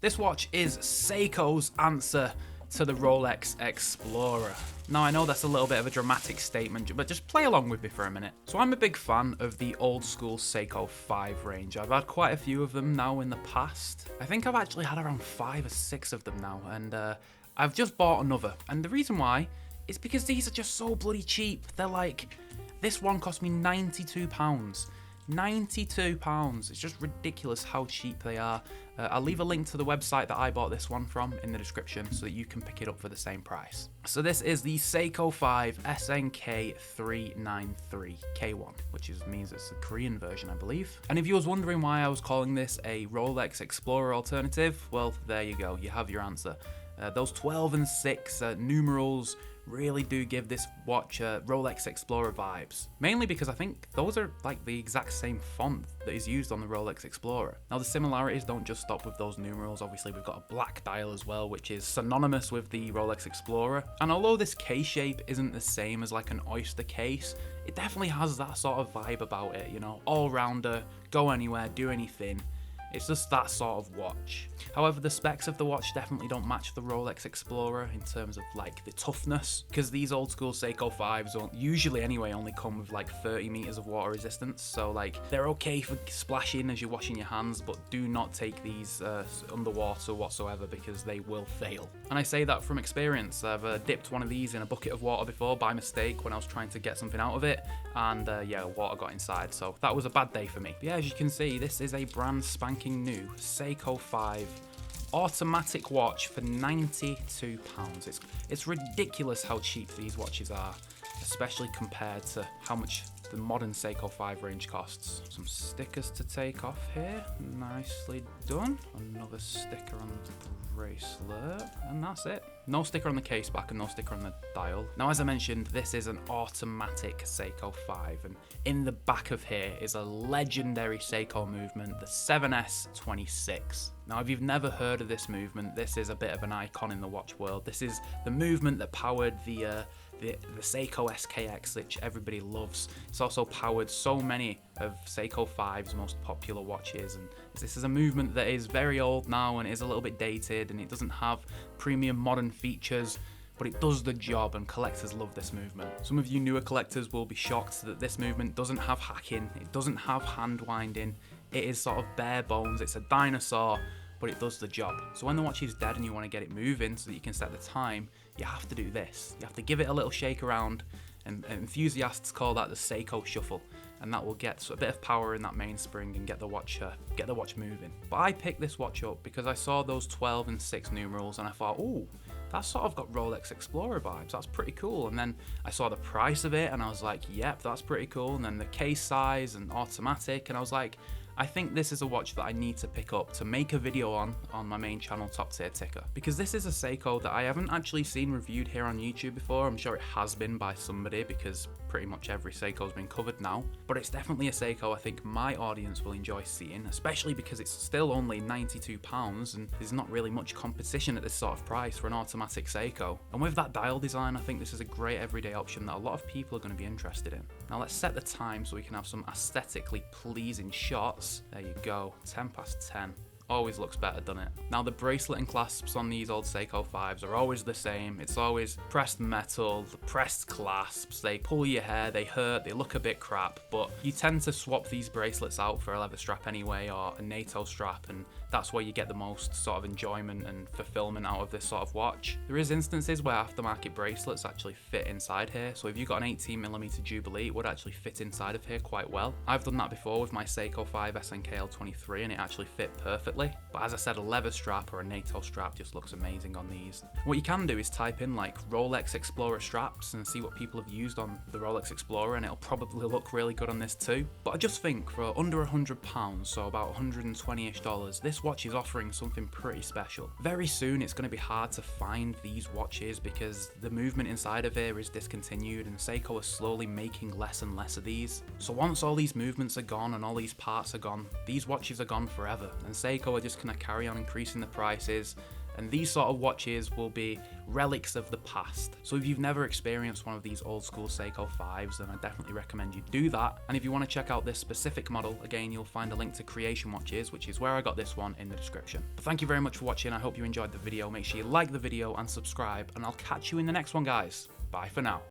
This watch is Seiko's answer to the Rolex Explorer. Now I know that's a little bit of a dramatic statement, but just play along with me for a minute. So I'm a big fan of the old school Seiko 5 range. I've had quite a few of them now in the past. I think I've actually had around 5 or 6 of them now, and I've just bought another. And the reason why is because these are just so bloody cheap. They're like, this one cost me £92. £92. It's just ridiculous how cheap they are. I'll leave a link to the website that I bought this one from in the description so that you can pick it up for the same price. So this is the Seiko 5 SNK 393K1, which means it's the Korean version, I believe. And if you was wondering why I was calling this a Rolex Explorer alternative, well, there you go, you have your answer. Those 12 and 6 numerals really do give this watch Rolex Explorer vibes. Mainly because I think those are like the exact same font that is used on the Rolex Explorer. Now the similarities don't just stop with those numerals. Obviously we've got a black dial as well, which is synonymous with the Rolex Explorer. And although this case shape isn't the same as like an oyster case, it definitely has that sort of vibe about it, you know, all-rounder, go anywhere, do anything. It's just that sort of watch. However, the specs of the watch definitely don't match the Rolex Explorer in terms of like the toughness, because these old school Seiko 5s don't, usually anyway, only come with like 30 meters of water resistance. So like they're okay for splashing as you're washing your hands, but do not take these underwater whatsoever because they will fail. And I say that from experience. I've dipped one of these in a bucket of water before by mistake when I was trying to get something out of it, and yeah, water got inside. So that was a bad day for me. But yeah, as you can see, this is a brand spanking new Seiko 5 automatic watch for £92. It's ridiculous how cheap these watches are, especially compared to how much the modern Seiko 5 range costs. Some stickers to take off here, nicely done. Another sticker on the bracelet, and that's it. No sticker on the case back and no sticker on the dial. Now, as I mentioned, this is an automatic Seiko 5, and in the back of here is a legendary Seiko movement, the 7S26. Now, if you've never heard of this movement, this is a bit of an icon in the watch world. This is the movement that powered the Seiko SKX, which everybody loves. It's also powered so many of Seiko 5's most popular watches, and this is a movement that is very old now and is a little bit dated, and it doesn't have premium modern features, but it does the job, and collectors love this movement. Some of you newer collectors will be shocked that this movement doesn't have hacking, it doesn't have hand winding, it is sort of bare bones, it's a dinosaur, but it does the job. So when the watch is dead and you want to get it moving so that you can set the time, you have to do this. You have to give it a little shake around, and enthusiasts call that the Seiko shuffle, and that will get a bit of power in that mainspring and get the watch moving. But I picked this watch up because I saw those 12 and 6 numerals and I thought, ooh, that's sort of got Rolex Explorer vibes, that's pretty cool. And then I saw the price of it and I was like, yep, that's pretty cool. And then the case size and automatic, and I was like, I think this is a watch that I need to pick up to make a video on my main channel, Top Tier Ticker, because this is a Seiko that I haven't actually seen reviewed here on YouTube before. I'm sure it has been by somebody because pretty much every Seiko's been covered now, but it's definitely a Seiko I think my audience will enjoy seeing, especially because it's still only £92 and there's not really much competition at this sort of price for an automatic Seiko. And with that dial design, I think this is a great everyday option that a lot of people are going to be interested in. Now let's set the time so we can have some aesthetically pleasing shots. There you go, 10 past 10. Always looks better, doesn't it? Now the bracelet and clasps on these old Seiko 5s are always the same. It's always pressed metal, the pressed clasps. They pull your hair, they hurt, they look a bit crap, but you tend to swap these bracelets out for a leather strap anyway, or a NATO strap, and that's where you get the most sort of enjoyment and fulfillment out of this sort of watch. There is instances where aftermarket bracelets actually fit inside here, so if you've got an 18mm Jubilee, it would actually fit inside of here quite well. I've done that before with my Seiko 5 SNKL23 and it actually fit perfectly. But as I said, a leather strap or a NATO strap just looks amazing on these. What you can do is type in like Rolex Explorer straps and see what people have used on the Rolex Explorer, and it'll probably look really good on this too. But I just think for under £100, so about $120-ish, this watch is offering something pretty special. Very soon it's going to be hard to find these watches because the movement inside of here is discontinued and Seiko is slowly making less and less of these. So once all these movements are gone and all these parts are gone, these watches are gone forever, and Seiko are just going to carry on increasing the prices And these sort of watches will be relics of the past. So if you've never experienced one of these old school Seiko 5s, then I definitely recommend you do that. And if you want to check out this specific model, again, you'll find a link to Creation Watches, which is where I got this one, in the description. But thank you very much for watching. I hope you enjoyed the video. Make sure you like the video and subscribe, and I'll catch you in the next one, guys. Bye for now.